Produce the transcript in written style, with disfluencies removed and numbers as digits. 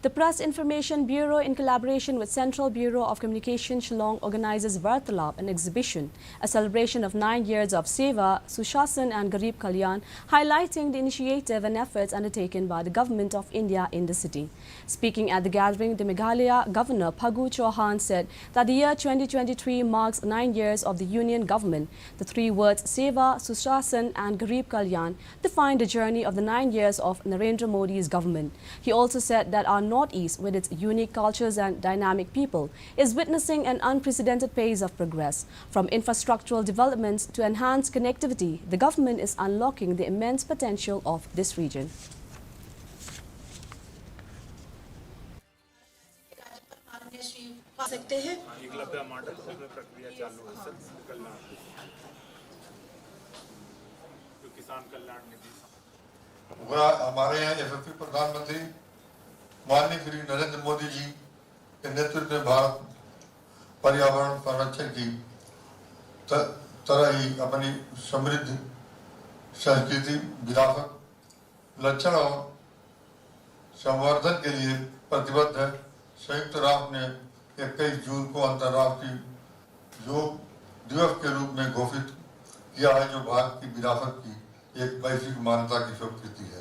The Press Information Bureau, in collaboration with Central Bureau of Communication Shillong, organizes Vartalap, an exhibition, a celebration of 9 years of Seva, Sushasan and Garib Kalyan, highlighting the initiative and efforts undertaken by the Government of India in the city. Speaking at the gathering, the Meghalaya Governor Phagu Chauhan said that the year 2023 marks 9 years of the Union Government. The three words Seva, Sushasan and Garib Kalyan define the journey of the 9 years of Narendra Modi's government. He also said that our Northeast, with its unique cultures and dynamic people, is witnessing an unprecedented pace of progress. From infrastructural developments to enhanced connectivity, the government is unlocking the immense potential of this region. हमारे यहाँ यशस्वी प्रधानमंत्री माननीय श्री नरेंद्र मोदी जी के नेतृत्व में भारत पर्यावरण संरक्षण की तरह ही अपनी समृद्ध संस्कृति, विरासत, लक्षण और संवर्धन के लिए प्रतिबद्ध है। संयुक्त राष्ट्र ने 21 जून को अंतर्राष्ट्रीय योग दिवस के रूप में घोषित किया है, जो भारत की विरासत की एक वैश्विक मान्यता की स्वीकृति है।